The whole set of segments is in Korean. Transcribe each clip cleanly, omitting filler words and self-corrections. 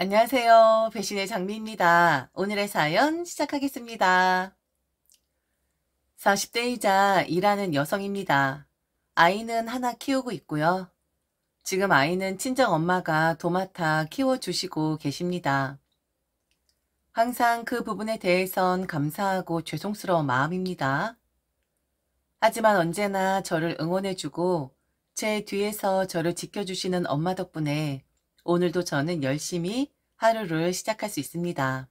안녕하세요. 배신의 장미입니다. 오늘의 사연 시작하겠습니다. 40대이자 일하는 여성입니다. 아이는 하나 키우고 있고요. 지금 아이는 친정엄마가 도맡아 키워주시고 계십니다. 항상 그 부분에 대해선 감사하고 죄송스러운 마음입니다. 하지만 언제나 저를 응원해주고 제 뒤에서 저를 지켜주시는 엄마 덕분에 오늘도 저는 열심히 하루를 시작할 수 있습니다.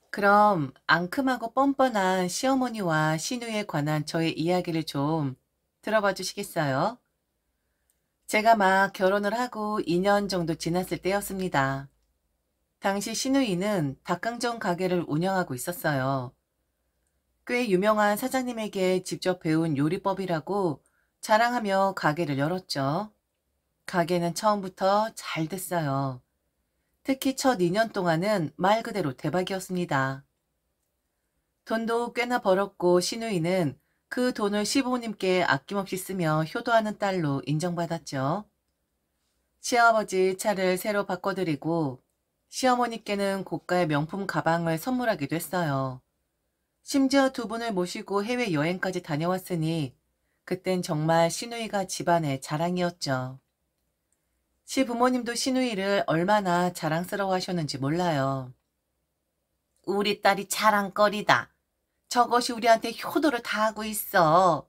그럼 앙큼하고 뻔뻔한 시어머니와 시누이에 관한 저의 이야기를 좀 들어봐 주시겠어요? 제가 막 결혼을 하고 2년 정도 지났을 때였습니다. 당시 시누이는 닭강정 가게를 운영하고 있었어요. 꽤 유명한 사장님에게 직접 배운 요리법이라고 자랑하며 가게를 열었죠. 가게는 처음부터 잘 됐어요. 특히 첫 2년 동안은 말 그대로 대박이었습니다. 돈도 꽤나 벌었고 시누이는 그 돈을 시부모님께 아낌없이 쓰며 효도하는 딸로 인정받았죠. 시아버지 차를 새로 바꿔드리고 시어머니께는 고가의 명품 가방을 선물하기도 했어요. 심지어 두 분을 모시고 해외여행까지 다녀왔으니 그땐 정말 시누이가 집안의 자랑이었죠. 시부모님도 시누이를 얼마나 자랑스러워 하셨는지 몰라요. 우리 딸이 자랑거리다. 저것이 우리한테 효도를 다하고 있어.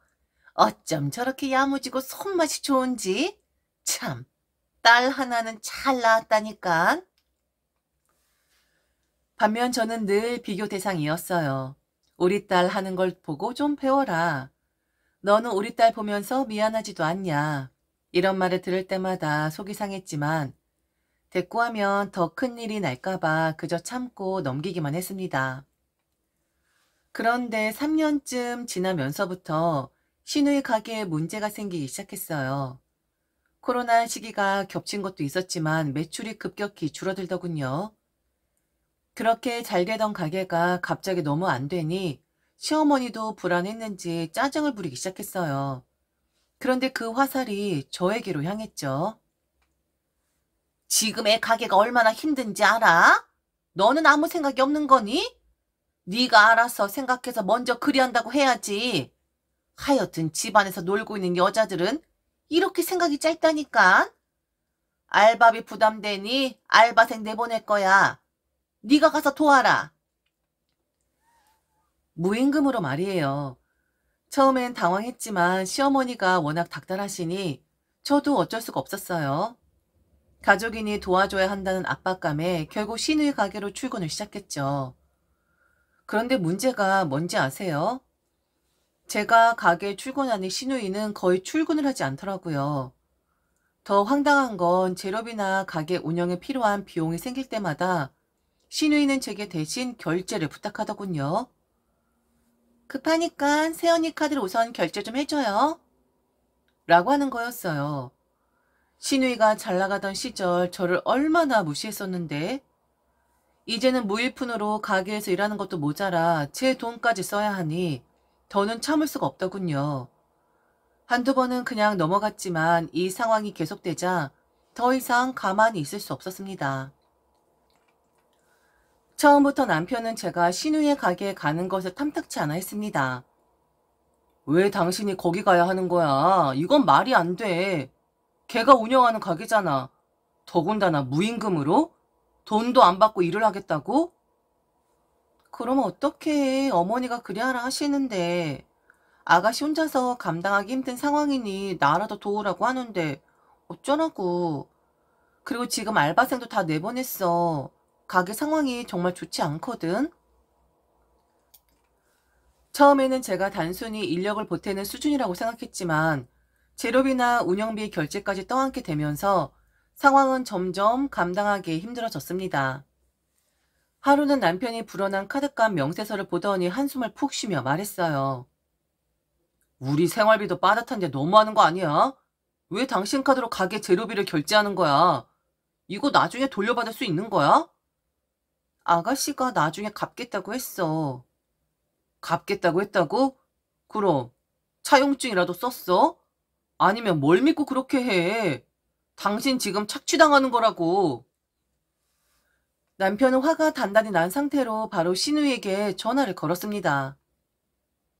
어쩜 저렇게 야무지고 손맛이 좋은지. 참, 딸 하나는 잘 낳았다니까. 반면 저는 늘 비교 대상이었어요. 우리 딸 하는 걸 보고 좀 배워라. 너는 우리 딸 보면서 미안하지도 않냐. 이런 말을 들을 때마다 속이 상했지만 대꾸하면 더 큰 일이 날까봐 그저 참고 넘기기만 했습니다. 그런데 3년쯤 지나면서부터 시누이 가게에 문제가 생기기 시작했어요. 코로나 시기가 겹친 것도 있었지만 매출이 급격히 줄어들더군요. 그렇게 잘 되던 가게가 갑자기 너무 안 되니 시어머니도 불안했는지 짜증을 부리기 시작했어요. 그런데 그 화살이 저에게로 향했죠. 지금 애 가게가 얼마나 힘든지 알아? 너는 아무 생각이 없는 거니? 네가 알아서 생각해서 먼저 그리한다고 해야지. 하여튼 집안에서 놀고 있는 여자들은 이렇게 생각이 짧다니까. 알바비 부담되니 알바생 내보낼 거야. 네가 가서 도와라. 무임금으로 말이에요. 처음엔 당황했지만 시어머니가 워낙 닥달하시니 저도 어쩔 수가 없었어요. 가족이니 도와줘야 한다는 압박감에 결국 시누이 가게로 출근을 시작했죠. 그런데 문제가 뭔지 아세요? 제가 가게에 출근하니 시누이는 거의 출근을 하지 않더라고요. 더 황당한 건 재료비나 가게 운영에 필요한 비용이 생길 때마다 시누이는 제게 대신 결제를 부탁하더군요. 급하니까 새언니 카드로 우선 결제 좀 해줘요. 라고 하는 거였어요. 시누이가 잘 나가던 시절 저를 얼마나 무시했었는데 이제는 무일푼으로 가게에서 일하는 것도 모자라 제 돈까지 써야 하니 더는 참을 수가 없더군요. 한두 번은 그냥 넘어갔지만 이 상황이 계속되자 더 이상 가만히 있을 수 없었습니다. 처음부터 남편은 제가 시누이의 가게에 가는 것을 탐탁치 않아 했습니다. 왜 당신이 거기 가야 하는 거야? 이건 말이 안 돼. 걔가 운영하는 가게잖아. 더군다나 무임금으로? 돈도 안 받고 일을 하겠다고? 그러면 어떡해. 어머니가 그리 하라 하시는데. 아가씨 혼자서 감당하기 힘든 상황이니 나라도 도우라고 하는데 어쩌라고. 그리고 지금 알바생도 다 내보냈어. 가게 상황이 정말 좋지 않거든. 처음에는 제가 단순히 인력을 보태는 수준이라고 생각했지만 재료비나 운영비 결제까지 떠안게 되면서 상황은 점점 감당하기 힘들어졌습니다. 하루는 남편이 불어난 카드값 명세서를 보더니 한숨을 푹 쉬며 말했어요. 우리 생활비도 빠듯한데 너무하는 거 아니야? 왜 당신 카드로 가게 재료비를 결제하는 거야? 이거 나중에 돌려받을 수 있는 거야? 아가씨가 나중에 갚겠다고 했어. 갚겠다고 했다고? 그럼 차용증이라도 썼어? 아니면 뭘 믿고 그렇게 해? 당신 지금 착취당하는 거라고. 남편은 화가 단단히 난 상태로 바로 신우에게 전화를 걸었습니다.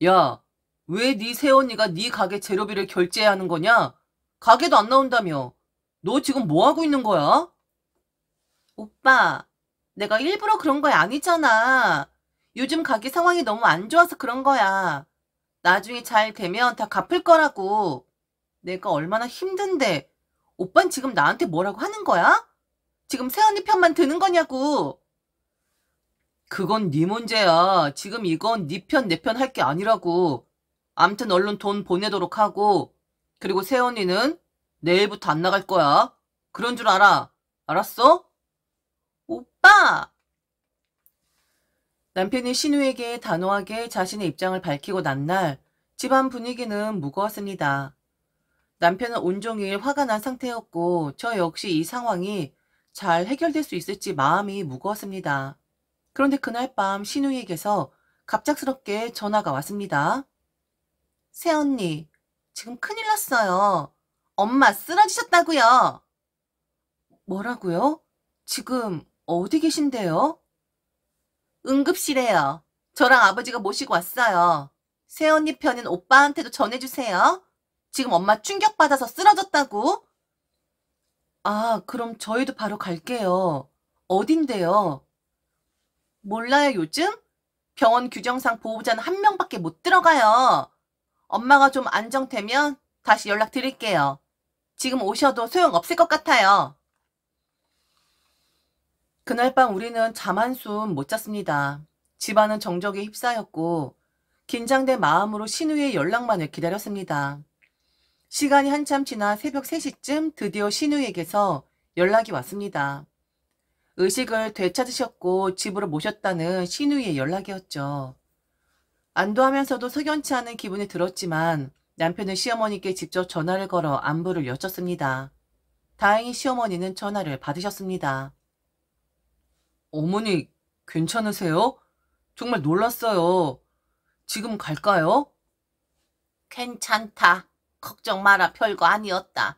야, 왜 네 새언니가 네 가게 재료비를 결제해야 하는 거냐? 가게도 안 나온다며. 너 지금 뭐 하고 있는 거야? 오빠, 내가 일부러 그런 거야 아니잖아. 요즘 가게 상황이 너무 안 좋아서 그런 거야. 나중에 잘 되면 다 갚을 거라고. 내가 얼마나 힘든데. 오빤 지금 나한테 뭐라고 하는 거야? 지금 새언니 편만 드는 거냐고. 그건 네 문제야. 지금 이건 네 편, 내 편 할 게 아니라고. 암튼 얼른 돈 보내도록 하고. 그리고 새언니는 내일부터 안 나갈 거야. 그런 줄 알아. 알았어? 오빠! 남편이 신우에게 단호하게 자신의 입장을 밝히고 난 날 집안 분위기는 무거웠습니다. 남편은 온종일 화가 난 상태였고 저 역시 이 상황이 잘 해결될 수 있을지 마음이 무거웠습니다. 그런데 그날 밤 신우에게서 갑작스럽게 전화가 왔습니다. 새언니, 지금 큰일 났어요. 엄마 쓰러지셨다고요. 뭐라고요? 지금 어디 계신데요? 응급실에요. 저랑 아버지가 모시고 왔어요. 새언니 편은 오빠한테도 전해주세요. 지금 엄마 충격받아서 쓰러졌다고? 아, 그럼 저희도 바로 갈게요. 어딘데요? 몰라요, 요즘? 병원 규정상 보호자는 한 명밖에 못 들어가요. 엄마가 좀 안정되면 다시 연락드릴게요. 지금 오셔도 소용없을 것 같아요. 그날 밤 우리는 잠 한숨 못 잤습니다. 집안은 정적에 휩싸였고 긴장된 마음으로 신우의 연락만을 기다렸습니다. 시간이 한참 지나 새벽 3시쯤 드디어 신우에게서 연락이 왔습니다. 의식을 되찾으셨고 집으로 모셨다는 신우의 연락이었죠. 안도하면서도 석연치 않은 기분이 들었지만 남편은 시어머니께 직접 전화를 걸어 안부를 여쭙습니다. 다행히 시어머니는 전화를 받으셨습니다. 어머니, 괜찮으세요? 정말 놀랐어요. 지금 갈까요? 괜찮다. 걱정 마라. 별거 아니었다.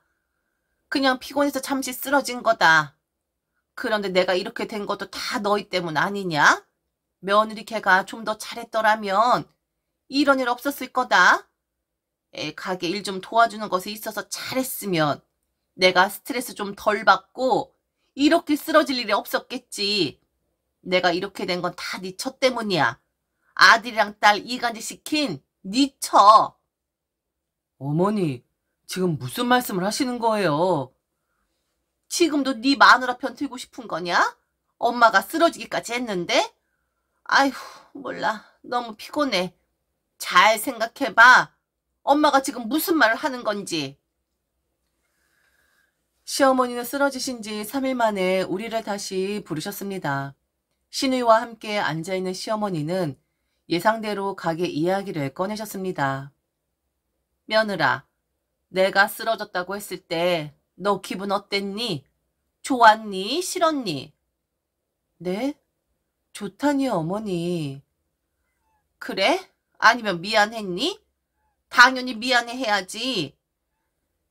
그냥 피곤해서 잠시 쓰러진 거다. 그런데 내가 이렇게 된 것도 다 너희 때문 아니냐? 며느리 걔가 좀 더 잘했더라면 이런 일 없었을 거다. 가게 일 좀 도와주는 것에 있어서 잘했으면 내가 스트레스 좀 덜 받고 이렇게 쓰러질 일이 없었겠지. 내가 이렇게 된 건 다 네 처 때문이야. 아들이랑 딸 이간질 시킨 네 처. 어머니, 지금 무슨 말씀을 하시는 거예요? 지금도 네 마누라 편 들고 싶은 거냐? 엄마가 쓰러지기까지 했는데? 아휴, 몰라. 너무 피곤해. 잘 생각해봐. 엄마가 지금 무슨 말을 하는 건지. 시어머니는 쓰러지신 지 3일 만에 우리를 다시 부르셨습니다. 신우이와 함께 앉아있는 시어머니는 예상대로 가게 이야기를 꺼내셨습니다. 며느라, 내가 쓰러졌다고 했을 때 너 기분 어땠니? 좋았니? 싫었니? 네? 좋다니요, 어머니. 그래? 아니면 미안했니? 당연히 미안해해야지.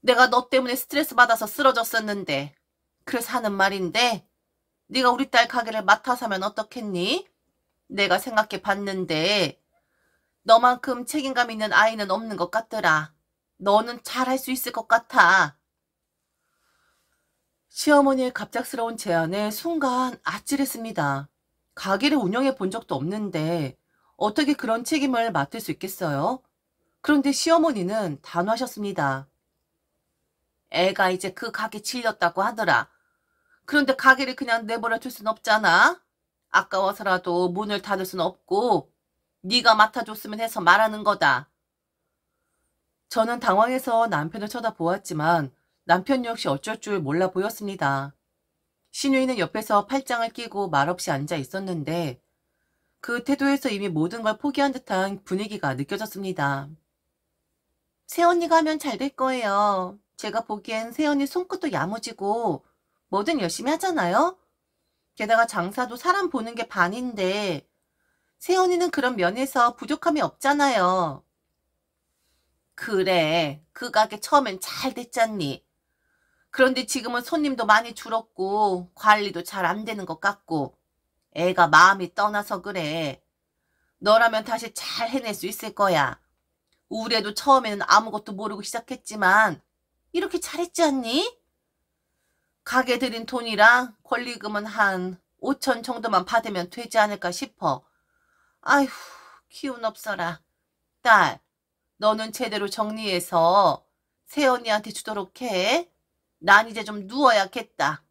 내가 너 때문에 스트레스 받아서 쓰러졌었는데. 그래서 하는 말인데 네가 우리 딸 가게를 맡아서 하면 어떻겠니? 내가 생각해 봤는데 너만큼 책임감 있는 아이는 없는 것 같더라. 너는 잘할 수 있을 것 같아. 시어머니의 갑작스러운 제안에 순간 아찔했습니다. 가게를 운영해 본 적도 없는데 어떻게 그런 책임을 맡을 수 있겠어요? 그런데 시어머니는 단호하셨습니다. 애가 이제 그 가게 질렸다고 하더라. 그런데 가게를 그냥 내버려 둘 순 없잖아. 아까워서라도 문을 닫을 순 없고 네가 맡아줬으면 해서 말하는 거다. 저는 당황해서 남편을 쳐다보았지만 남편 역시 어쩔 줄 몰라 보였습니다. 신우이는 옆에서 팔짱을 끼고 말없이 앉아 있었는데 그 태도에서 이미 모든 걸 포기한 듯한 분위기가 느껴졌습니다. 새언니가 하면 잘 될 거예요. 제가 보기엔 새언니 손끝도 야무지고 뭐든 열심히 하잖아요. 게다가 장사도 사람 보는 게 반인데 새언니는 그런 면에서 부족함이 없잖아요. 그래, 그 가게 처음엔 잘 됐잖니. 그런데 지금은 손님도 많이 줄었고 관리도 잘 안 되는 것 같고 애가 마음이 떠나서 그래. 너라면 다시 잘 해낼 수 있을 거야. 우리 애도 처음에는 아무것도 모르고 시작했지만 이렇게 잘했지 않니? 가게 들인 돈이랑 권리금은 한 5천 정도만 받으면 되지 않을까 싶어. 아휴, 기운 없어라. 딸, 너는 제대로 정리해서 새언니한테 주도록 해. 난 이제 좀 누워야겠다.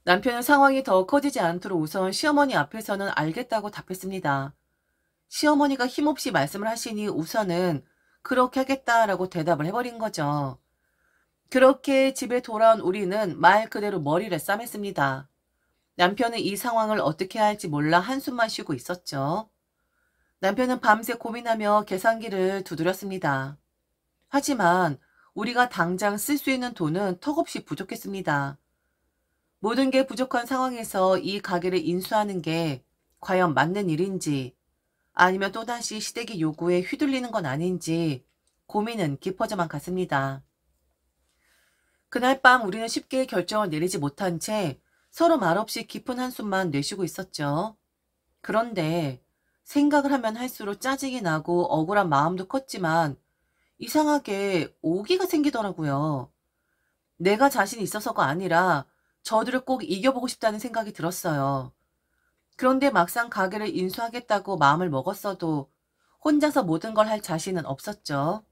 남편은 상황이 더 커지지 않도록 우선 시어머니 앞에서는 알겠다고 답했습니다. 시어머니가 힘없이 말씀을 하시니 우선은 그렇게 하겠다라고 대답을 해버린 거죠. 그렇게 집에 돌아온 우리는 말 그대로 머리를 싸맸습니다. 남편은 이 상황을 어떻게 해야 할지 몰라 한숨만 쉬고 있었죠. 남편은 밤새 고민하며 계산기를 두드렸습니다. 하지만 우리가 당장 쓸 수 있는 돈은 턱없이 부족했습니다. 모든 게 부족한 상황에서 이 가게를 인수하는 게 과연 맞는 일인지 아니면 또다시 시댁의 요구에 휘둘리는 건 아닌지 고민은 깊어져만 갔습니다. 그날 밤 우리는 쉽게 결정을 내리지 못한 채 서로 말없이 깊은 한숨만 내쉬고 있었죠. 그런데 생각을 하면 할수록 짜증이 나고 억울한 마음도 컸지만 이상하게 오기가 생기더라고요. 내가 자신 있어서가 아니라 저들을 꼭 이겨보고 싶다는 생각이 들었어요. 그런데 막상 가게를 인수하겠다고 마음을 먹었어도 혼자서 모든 걸 할 자신은 없었죠.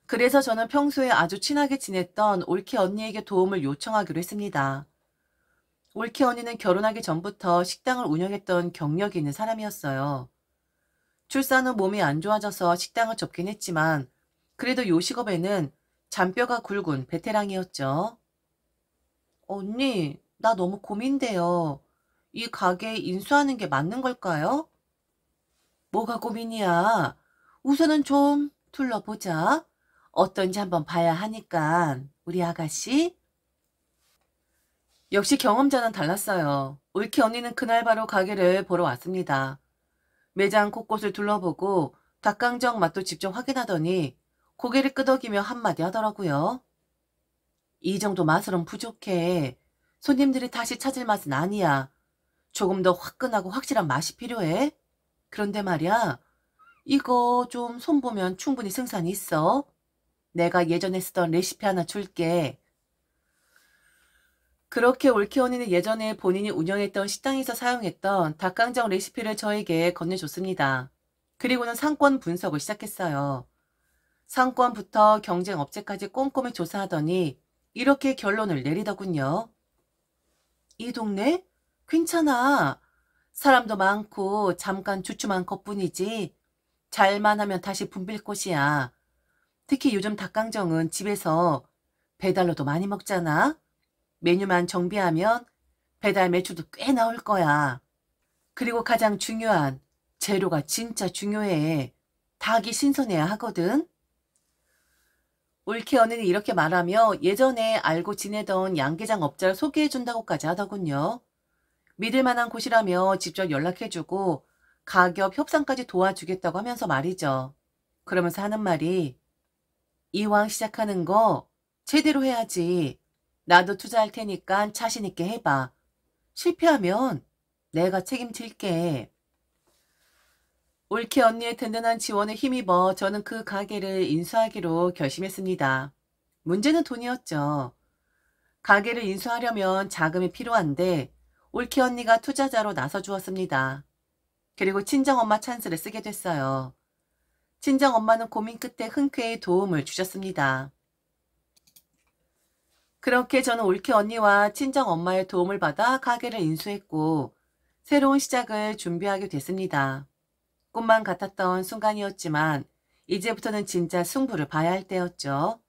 그래서 저는 평소에 아주 친하게 지냈던 올케 언니에게 도움을 요청하기로 했습니다. 올케 언니는 결혼하기 전부터 식당을 운영했던 경력이 있는 사람이었어요. 출산 후 몸이 안 좋아져서 식당을 접긴 했지만 그래도 요식업에는 잔뼈가 굵은 베테랑이었죠. 언니, 나 너무 고민돼요. 이 가게 인수하는 게 맞는 걸까요? 뭐가 고민이야? 우선은 좀 둘러보자. 어떤지 한번 봐야 하니까, 우리 아가씨. 역시 경험자는 달랐어요. 올케 언니는 그날 바로 가게를 보러 왔습니다. 매장 곳곳을 둘러보고 닭강정 맛도 직접 확인하더니 고개를 끄덕이며 한마디 하더라고요. 이 정도 맛으론 부족해. 손님들이 다시 찾을 맛은 아니야. 조금 더 화끈하고 확실한 맛이 필요해. 그런데 말이야, 이거 좀 손보면 충분히 승산이 있어. 내가 예전에 쓰던 레시피 하나 줄게. 그렇게 올케 언니는 예전에 본인이 운영했던 식당에서 사용했던 닭강정 레시피를 저에게 건네줬습니다. 그리고는 상권 분석을 시작했어요. 상권부터 경쟁업체까지 꼼꼼히 조사하더니 이렇게 결론을 내리더군요. 이 동네? 괜찮아. 사람도 많고 잠깐 주춤한 것뿐이지. 잘만 하면 다시 붐빌 곳이야. 특히 요즘 닭강정은 집에서 배달로도 많이 먹잖아. 메뉴만 정비하면 배달 매출도 꽤 나올 거야. 그리고 가장 중요한 재료가 진짜 중요해. 닭이 신선해야 하거든. 올케 언니는 이렇게 말하며 예전에 알고 지내던 양계장 업자를 소개해준다고까지 하더군요. 믿을 만한 곳이라며 직접 연락해주고 가격 협상까지 도와주겠다고 하면서 말이죠. 그러면서 하는 말이 이왕 시작하는 거 제대로 해야지. 나도 투자할 테니까 자신 있게 해봐. 실패하면 내가 책임질게. 올케 언니의 든든한 지원에 힘입어 저는 그 가게를 인수하기로 결심했습니다. 문제는 돈이었죠. 가게를 인수하려면 자금이 필요한데 올케 언니가 투자자로 나서주었습니다. 그리고 친정엄마 찬스를 쓰게 됐어요. 친정엄마는 고민 끝에 흔쾌히 도움을 주셨습니다. 그렇게 저는 올케 언니와 친정엄마의 도움을 받아 가게를 인수했고 새로운 시작을 준비하게 됐습니다. 꿈만 같았던 순간이었지만 이제부터는 진짜 승부를 봐야 할 때였죠.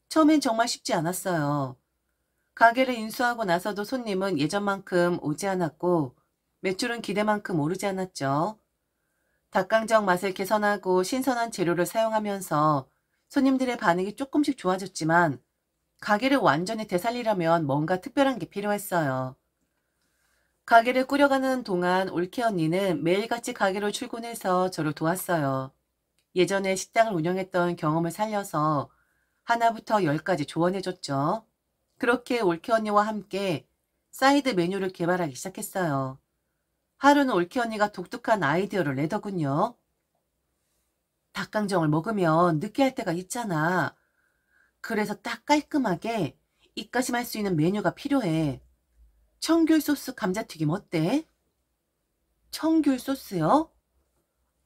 처음엔 정말 쉽지 않았어요. 가게를 인수하고 나서도 손님은 예전만큼 오지 않았고 매출은 기대만큼 오르지 않았죠. 닭강정 맛을 개선하고 신선한 재료를 사용하면서 손님들의 반응이 조금씩 좋아졌지만 가게를 완전히 되살리려면 뭔가 특별한 게 필요했어요. 가게를 꾸려가는 동안 올케 언니는 매일같이 가게로 출근해서 저를 도왔어요. 예전에 식당을 운영했던 경험을 살려서 하나부터 열까지 조언해줬죠. 그렇게 올케 언니와 함께 사이드 메뉴를 개발하기 시작했어요. 하루는 올케 언니가 독특한 아이디어를 내더군요. 닭강정을 먹으면 느끼할 때가 있잖아. 그래서 딱 깔끔하게 입가심할 수 있는 메뉴가 필요해. 청귤 소스 감자튀김 어때? 청귤 소스요?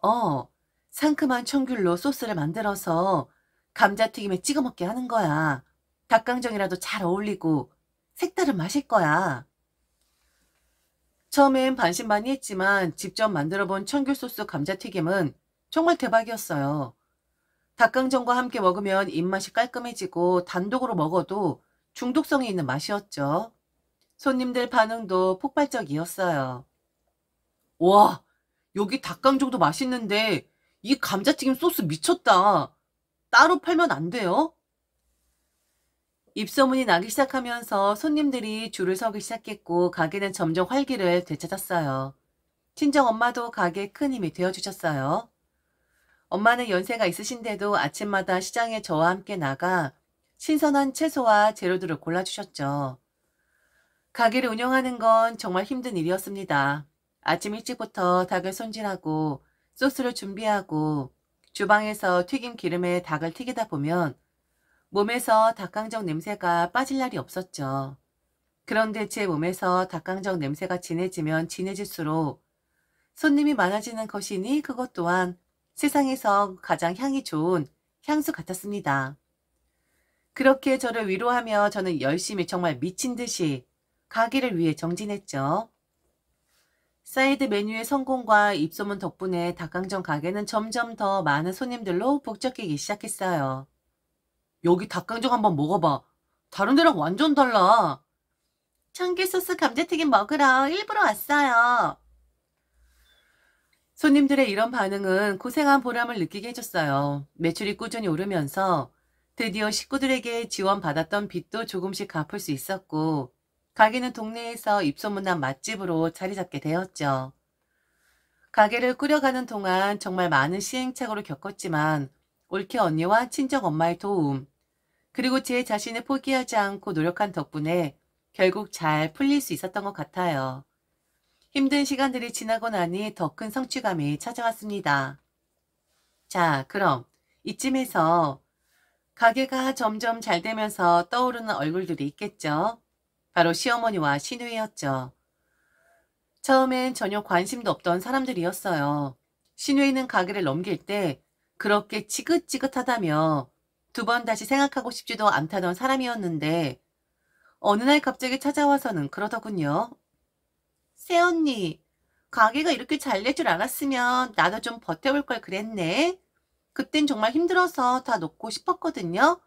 어, 상큼한 청귤로 소스를 만들어서 감자튀김에 찍어 먹게 하는 거야. 닭강정이라도 잘 어울리고 색다른 맛일 거야. 처음엔 반신반의했지만 직접 만들어 본 청귤 소스 감자튀김은 정말 대박이었어요. 닭강정과 함께 먹으면 입맛이 깔끔해지고 단독으로 먹어도 중독성이 있는 맛이었죠. 손님들 반응도 폭발적이었어요. 와, 여기 닭강정도 맛있는데 이 감자튀김 소스 미쳤다. 따로 팔면 안 돼요? 입소문이 나기 시작하면서 손님들이 줄을 서기 시작했고 가게는 점점 활기를 되찾았어요. 친정엄마도 가게에 큰 힘이 되어주셨어요. 엄마는 연세가 있으신데도 아침마다 시장에 저와 함께 나가 신선한 채소와 재료들을 골라주셨죠. 가게를 운영하는 건 정말 힘든 일이었습니다. 아침 일찍부터 닭을 손질하고 소스를 준비하고 주방에서 튀김 기름에 닭을 튀기다 보면 몸에서 닭강정 냄새가 빠질 날이 없었죠. 그런데 제 몸에서 닭강정 냄새가 진해지면 진해질수록 손님이 많아지는 것이니 그것 또한 세상에서 가장 향이 좋은 향수 같았습니다. 그렇게 저를 위로하며 저는 열심히 정말 미친 듯이 가게를 위해 정진했죠. 사이드 메뉴의 성공과 입소문 덕분에 닭강정 가게는 점점 더 많은 손님들로 북적이기 시작했어요. 여기 닭강정 한번 먹어봐. 다른 데랑 완전 달라. 청귤소스 감자튀김 먹으러 일부러 왔어요. 손님들의 이런 반응은 고생한 보람을 느끼게 해줬어요. 매출이 꾸준히 오르면서 드디어 식구들에게 지원받았던 빚도 조금씩 갚을 수 있었고 가게는 동네에서 입소문난 맛집으로 자리 잡게 되었죠. 가게를 꾸려가는 동안 정말 많은 시행착오를 겪었지만 올케 언니와 친정 엄마의 도움 그리고 제 자신을 포기하지 않고 노력한 덕분에 결국 잘 풀릴 수 있었던 것 같아요. 힘든 시간들이 지나고 나니 더 큰 성취감이 찾아왔습니다. 자, 그럼 이쯤에서 가게가 점점 잘 되면서 떠오르는 얼굴들이 있겠죠. 바로 시어머니와 시누이였죠. 처음엔 전혀 관심도 없던 사람들이었어요. 시누이는 가게를 넘길 때 그렇게 지긋지긋하다며 두 번 다시 생각하고 싶지도 않다던 사람이었는데 어느 날 갑자기 찾아와서는 그러더군요. 새언니, 가게가 이렇게 잘 될 줄 알았으면 나도 좀 버텨볼 걸 그랬네. 그땐 정말 힘들어서 다 놓고 싶었거든요.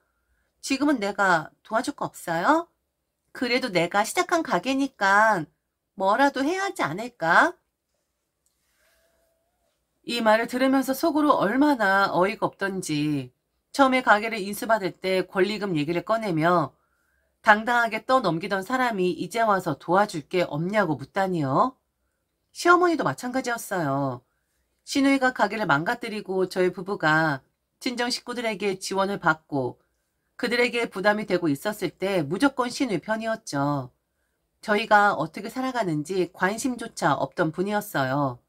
지금은 내가 도와줄 거 없어요? 그래도 내가 시작한 가게니까 뭐라도 해야 하지 않을까? 이 말을 들으면서 속으로 얼마나 어이가 없던지 처음에 가게를 인수받을 때 권리금 얘기를 꺼내며 당당하게 떠넘기던 사람이 이제 와서 도와줄 게 없냐고 묻다니요. 시어머니도 마찬가지였어요. 시누이가 가게를 망가뜨리고 저희 부부가 친정 식구들에게 지원을 받고 그들에게 부담이 되고 있었을 때 무조건 시누이 편이었죠. 저희가 어떻게 살아가는지 관심조차 없던 분이었어요.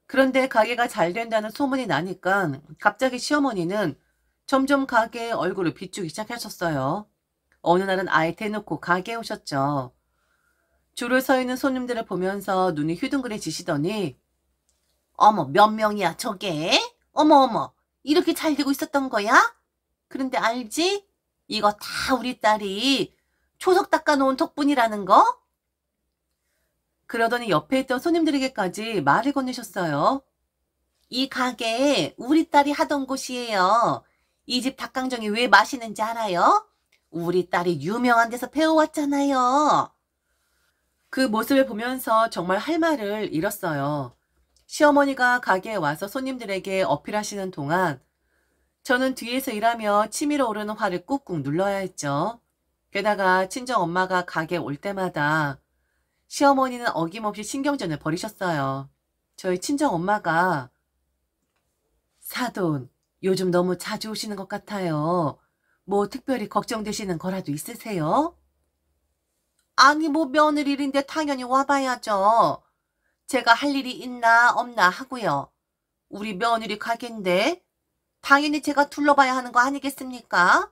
그런데 가게가 잘 된다는 소문이 나니까 갑자기 시어머니는 점점 가게의 얼굴을 비추기 시작하셨어요. 어느 날은 아예 대놓고 가게에 오셨죠. 줄을 서 있는 손님들을 보면서 눈이 휘둥그레지시더니 어머, 몇 명이야 저게? 어머 어머, 이렇게 잘 되고 있었던 거야? 그런데 알지? 이거 다 우리 딸이 초석 닦아놓은 덕분이라는 거? 그러더니 옆에 있던 손님들에게까지 말을 건네셨어요. 이 가게 우리 딸이 하던 곳이에요. 이 집 닭강정이 왜 맛있는지 알아요? 우리 딸이 유명한 데서 배워왔잖아요. 그 모습을 보면서 정말 할 말을 잃었어요. 시어머니가 가게에 와서 손님들에게 어필하시는 동안 저는 뒤에서 일하며 치밀어 오르는 화를 꾹꾹 눌러야 했죠. 게다가 친정엄마가 가게에 올 때마다 시어머니는 어김없이 신경전을 벌이셨어요. 저희 친정엄마가 사돈, 요즘 너무 자주 오시는 것 같아요. 뭐 특별히 걱정되시는 거라도 있으세요? 아니, 뭐 며느리인데 당연히 와봐야죠. 제가 할 일이 있나 없나 하고요. 우리 며느리 가게인데 당연히 제가 둘러봐야 하는 거 아니겠습니까?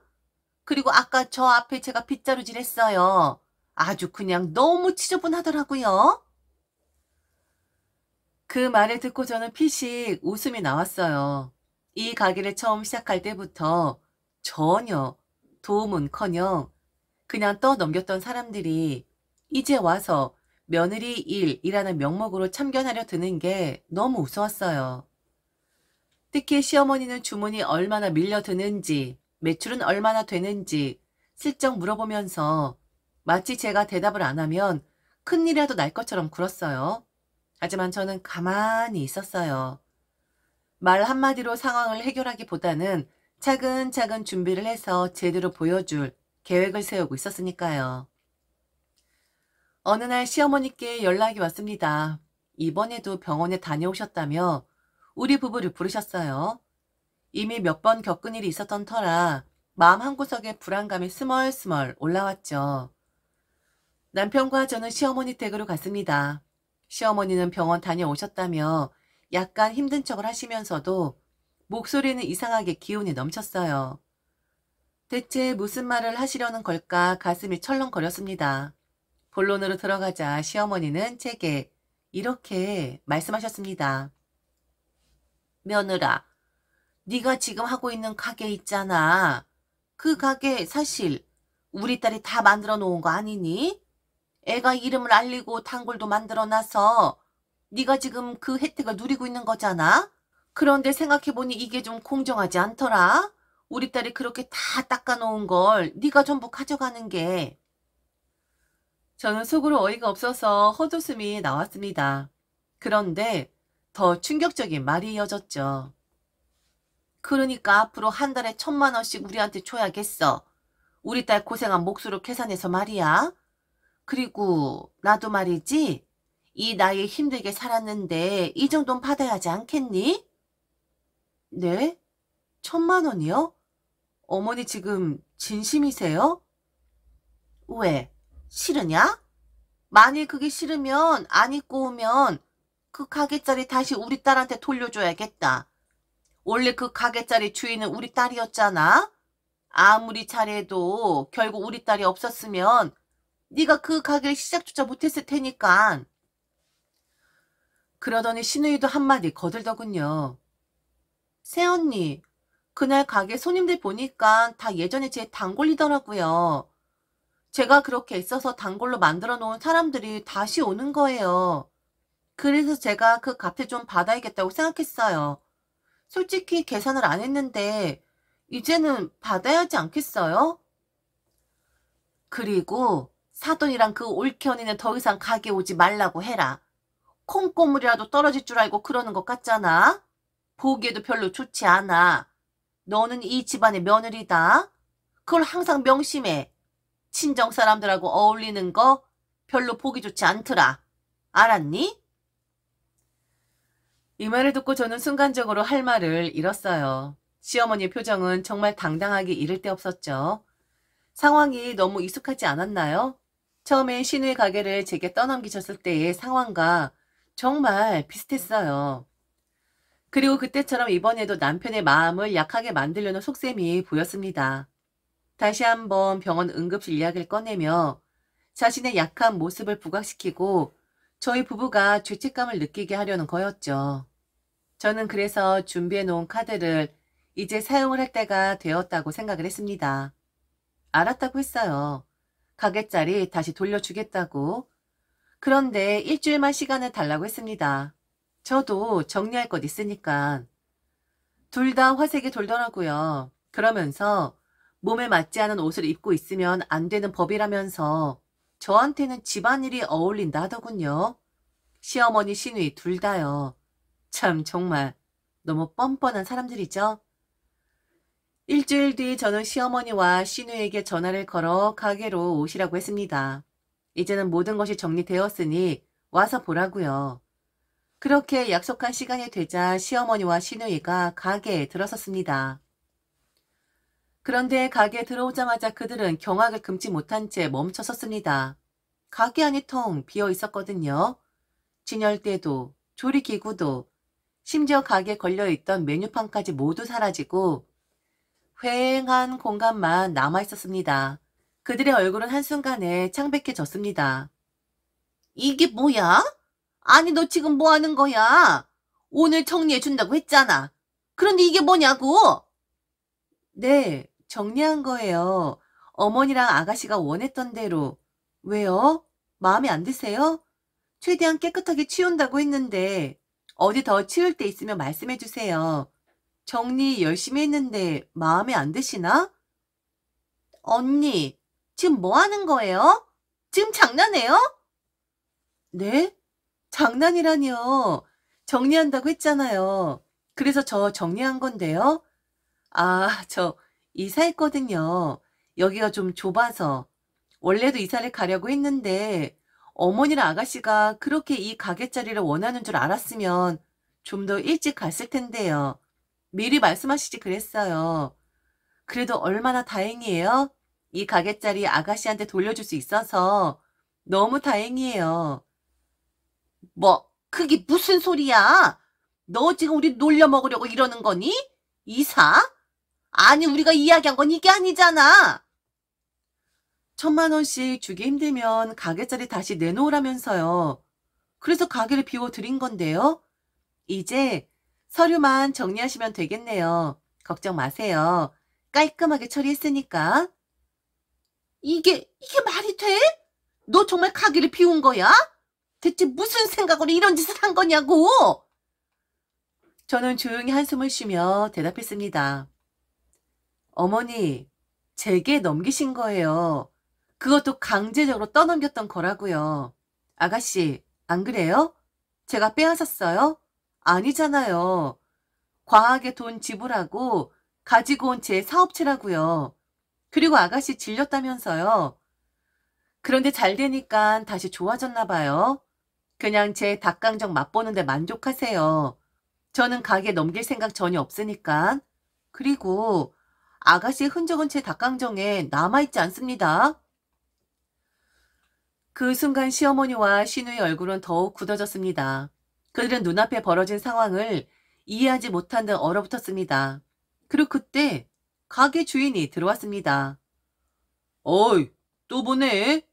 그리고 아까 저 앞에 제가 빗자루질 했어요. 아주 그냥 너무 지저분하더라고요. 그 말을 듣고 저는 피식 웃음이 나왔어요. 이 가게를 처음 시작할 때부터 전혀 도움은커녕 그냥 떠넘겼던 사람들이 이제 와서 며느리 일이라는 명목으로 참견하려 드는 게 너무 우스웠어요. 특히 시어머니는 주문이 얼마나 밀려드는지, 매출은 얼마나 되는지 슬쩍 물어보면서 마치 제가 대답을 안 하면 큰일이라도 날 것처럼 굴었어요. 하지만 저는 가만히 있었어요. 말 한마디로 상황을 해결하기보다는 차근차근 준비를 해서 제대로 보여줄 계획을 세우고 있었으니까요. 어느 날 시어머니께 연락이 왔습니다. 이번에도 병원에 다녀오셨다며 우리 부부를 부르셨어요. 이미 몇 번 겪은 일이 있었던 터라 마음 한구석에 불안감이 스멀스멀 올라왔죠. 남편과 저는 시어머니 댁으로 갔습니다. 시어머니는 병원 다녀오셨다며 약간 힘든 척을 하시면서도 목소리는 이상하게 기운이 넘쳤어요. 대체 무슨 말을 하시려는 걸까 가슴이 철렁거렸습니다. 본론으로 들어가자 시어머니는 제게 이렇게 말씀하셨습니다. 며느라, 네가 지금 하고 있는 가게 있잖아. 그 가게 사실 우리 딸이 다 만들어 놓은 거 아니니? 애가 이름을 알리고 단골도 만들어 놔서 네가 지금 그 혜택을 누리고 있는 거잖아? 그런데 생각해보니 이게 좀 공정하지 않더라? 우리 딸이 그렇게 다 닦아놓은 걸 네가 전부 가져가는 게. 저는 속으로 어이가 없어서 헛웃음이 나왔습니다. 그런데 더 충격적인 말이 이어졌죠. 그러니까 앞으로 한 달에 1,000만 원씩 우리한테 줘야겠어. 우리 딸 고생한 몫으로 계산해서 말이야. 그리고 나도 말이지. 이 나이에 힘들게 살았는데 이 정도는 받아야 하지 않겠니? 네? 1,000만 원이요? 어머니 지금 진심이세요? 왜? 싫으냐? 만일 그게 싫으면 안 입고 오면 그 가게짜리 다시 우리 딸한테 돌려줘야겠다. 원래 그 가게짜리 주인은 우리 딸이었잖아. 아무리 잘해도 결국 우리 딸이 없었으면 네가 그 가게를 시작조차 못했을 테니까. 그러더니 시누이도 한마디 거들더군요. 새언니, 그날 가게 손님들 보니까 다 예전에 제 단골이더라고요. 제가 그렇게 애써서 단골로 만들어 놓은 사람들이 다시 오는 거예요. 그래서 제가 그 값을 좀 받아야겠다고 생각했어요. 솔직히 계산을 안 했는데 이제는 받아야 하지 않겠어요? 그리고 사돈이랑 그 올케 언니는 더 이상 가게 오지 말라고 해라. 콩고물이라도 떨어질 줄 알고 그러는 것 같잖아. 보기에도 별로 좋지 않아. 너는 이 집안의 며느리다. 그걸 항상 명심해. 친정 사람들하고 어울리는 거 별로 보기 좋지 않더라. 알았니? 이 말을 듣고 저는 순간적으로 할 말을 잃었어요. 시어머니의 표정은 정말 당당하게 잃을 데 없었죠. 상황이 너무 익숙하지 않았나요? 처음에 시누이 가게를 제게 떠넘기셨을 때의 상황과 정말 비슷했어요. 그리고 그때처럼 이번에도 남편의 마음을 약하게 만들려는 속셈이 보였습니다. 다시 한번 병원 응급실 이야기를 꺼내며 자신의 약한 모습을 부각시키고 저희 부부가 죄책감을 느끼게 하려는 거였죠. 저는 그래서 준비해놓은 카드를 이제 사용을 할 때가 되었다고 생각을 했습니다. 알았다고 했어요. 가게짜리 다시 돌려주겠다고. 그런데 일주일만 시간을 달라고 했습니다. 저도 정리할 것 있으니까. 둘 다 화색이 돌더라고요. 그러면서 몸에 맞지 않은 옷을 입고 있으면 안 되는 법이라면서 저한테는 집안일이 어울린다 하더군요. 시어머니 시누이 둘 다요. 참 정말 너무 뻔뻔한 사람들이죠. 일주일 뒤 저는 시어머니와 시누이에게 전화를 걸어 가게로 오시라고 했습니다. 이제는 모든 것이 정리되었으니 와서 보라고요. 그렇게 약속한 시간이 되자 시어머니와 시누이가 가게에 들어섰습니다. 그런데 가게에 들어오자마자 그들은 경악을 금치 못한 채 멈춰섰습니다. 가게 안이 텅 비어 있었거든요. 진열대도, 조리기구도, 심지어 가게에 걸려있던 메뉴판까지 모두 사라지고 휑한 공간만 남아있었습니다. 그들의 얼굴은 한순간에 창백해졌습니다. 이게 뭐야? 아니, 너 지금 뭐 하는 거야? 오늘 정리해준다고 했잖아. 그런데 이게 뭐냐고? 네, 정리한 거예요. 어머니랑 아가씨가 원했던 대로. 왜요? 마음에 안 드세요? 최대한 깨끗하게 치운다고 했는데 어디 더 치울 데 있으면 말씀해 주세요. 정리 열심히 했는데 마음에 안 드시나? 언니, 지금 뭐 하는 거예요? 지금 장난해요? 네? 장난이라니요. 정리한다고 했잖아요. 그래서 저 정리한 건데요. 아, 저 이사했거든요. 여기가 좀 좁아서. 원래도 이사를 가려고 했는데 어머니랑 아가씨가 그렇게 이 가게 자리를 원하는 줄 알았으면 좀 더 일찍 갔을 텐데요. 미리 말씀하시지 그랬어요. 그래도 얼마나 다행이에요. 이 가게 자리 아가씨한테 돌려줄 수 있어서 너무 다행이에요. 뭐, 그게 무슨 소리야? 너 지금 우리 놀려 먹으려고 이러는 거니? 이사? 아니, 우리가 이야기한 건 이게 아니잖아. 1,000만 원씩 주기 힘들면 가게 자리 다시 내놓으라면서요. 그래서 가게를 비워드린 건데요. 이제 서류만 정리하시면 되겠네요. 걱정 마세요. 깔끔하게 처리했으니까. 이게 말이 돼? 너 정말 가게를 비운 거야? 대체 무슨 생각으로 이런 짓을 한 거냐고? 저는 조용히 한숨을 쉬며 대답했습니다. 어머니, 제게 넘기신 거예요. 그것도 강제적으로 떠넘겼던 거라고요. 아가씨, 안 그래요? 제가 빼앗았어요? 아니잖아요. 과하게 돈 지불하고 가지고 온 제 사업체라고요. 그리고 아가씨 질렸다면서요. 그런데 잘 되니까 다시 좋아졌나 봐요. 그냥 제 닭강정 맛보는데 만족하세요. 저는 가게 넘길 생각 전혀 없으니까. 그리고 아가씨의 흔적은 제 닭강정에 남아있지 않습니다. 그 순간 시어머니와 시누이 얼굴은 더욱 굳어졌습니다. 그들은 눈앞에 벌어진 상황을 이해하지 못한 듯 얼어붙었습니다. 그리고 그때 가게 주인이 들어왔습니다. 어이, 또 보네.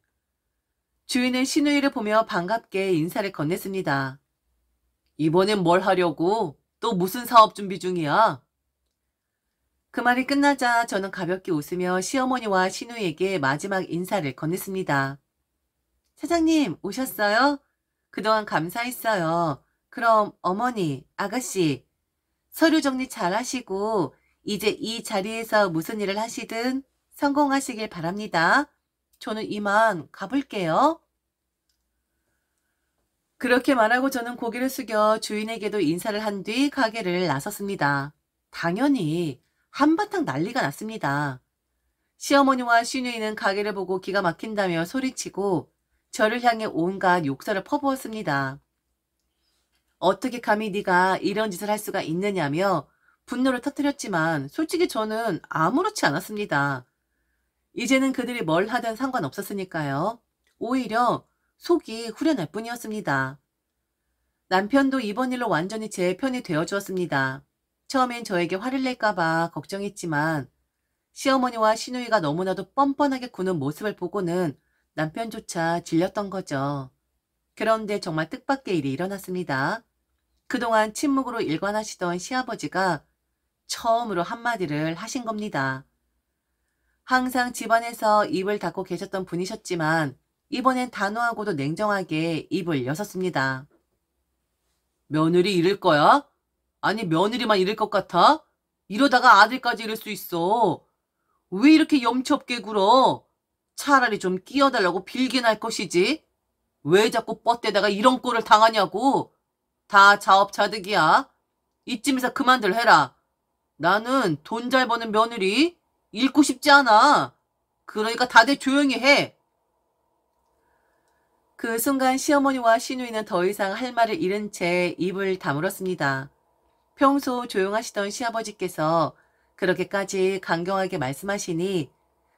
주인은 시누이를 보며 반갑게 인사를 건넸습니다. 이번엔 뭘 하려고? 또 무슨 사업 준비 중이야? 그 말이 끝나자 저는 가볍게 웃으며 시어머니와 시누이에게 마지막 인사를 건넸습니다. 사장님, 오셨어요? 그동안 감사했어요. 그럼 어머니, 아가씨, 서류 정리 잘 하시고 이제 이 자리에서 무슨 일을 하시든 성공하시길 바랍니다. 저는 이만 가볼게요. 그렇게 말하고 저는 고개를 숙여 주인에게도 인사를 한 뒤 가게를 나섰습니다. 당연히 한바탕 난리가 났습니다. 시어머니와 시누이는 가게를 보고 기가 막힌다며 소리치고 저를 향해 온갖 욕설을 퍼부었습니다. 어떻게 감히 네가 이런 짓을 할 수가 있느냐며 분노를 터뜨렸지만 솔직히 저는 아무렇지 않았습니다. 이제는 그들이 뭘 하든 상관없었으니까요. 오히려 속이 후련할 뿐이었습니다. 남편도 이번 일로 완전히 제 편이 되어주었습니다. 처음엔 저에게 화를 낼까봐 걱정했지만 시어머니와 시누이가 너무나도 뻔뻔하게 구는 모습을 보고는 남편조차 질렸던 거죠. 그런데 정말 뜻밖의 일이 일어났습니다. 그동안 침묵으로 일관하시던 시아버지가 처음으로 한마디를 하신 겁니다. 항상 집안에서 입을 닫고 계셨던 분이셨지만 이번엔 단호하고도 냉정하게 입을 여셨습니다. 며느리 잃을 거야? 아니 며느리만 잃을 것 같아? 이러다가 아들까지 잃을 수 있어. 왜 이렇게 염치 없게 굴어? 차라리 좀 끼어달라고 빌긴 할 것이지. 왜 자꾸 뻗대다가 이런 꼴을 당하냐고. 다 자업자득이야. 이쯤에서 그만들 해라. 나는 돈 잘 버는 며느리 잃고 싶지 않아. 그러니까 다들 조용히 해. 그 순간 시어머니와 시누이는 더 이상 할 말을 잃은 채 입을 다물었습니다. 평소 조용하시던 시아버지께서 그렇게까지 강경하게 말씀하시니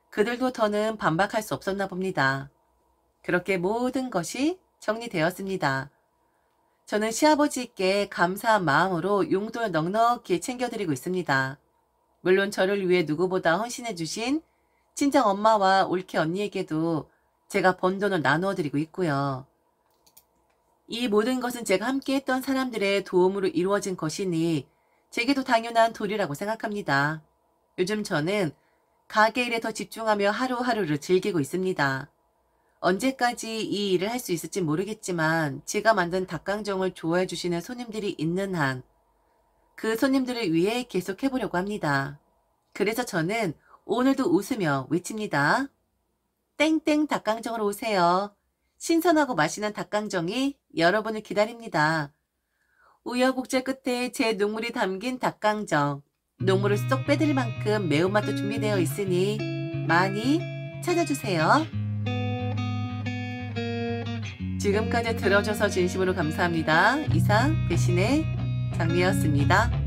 그들도 더는 반박할 수 없었나 봅니다. 그렇게 모든 것이 정리되었습니다. 저는 시아버지께 감사한 마음으로 용돈을 넉넉히 챙겨드리고 있습니다. 물론 저를 위해 누구보다 헌신해주신 친정 엄마와 올케 언니에게도 제가 번 돈을 나누어 드리고 있고요. 이 모든 것은 제가 함께 했던 사람들의 도움으로 이루어진 것이니 제게도 당연한 도리라고 생각합니다. 요즘 저는 가게 일에 더 집중하며 하루하루를 즐기고 있습니다. 언제까지 이 일을 할 수 있을지 모르겠지만 제가 만든 닭강정을 좋아해 주시는 손님들이 있는 한 그 손님들을 위해 계속 해보려고 합니다. 그래서 저는 오늘도 웃으며 외칩니다. 땡땡 닭강정으로 오세요. 신선하고 맛있는 닭강정이 여러분을 기다립니다. 우여곡절 끝에 제 눈물이 담긴 닭강정, 눈물을 쏙 빼드릴 만큼 매운맛도 준비되어 있으니 많이 찾아주세요. 지금까지 들어줘서 진심으로 감사합니다. 이상 배신의 장미였습니다.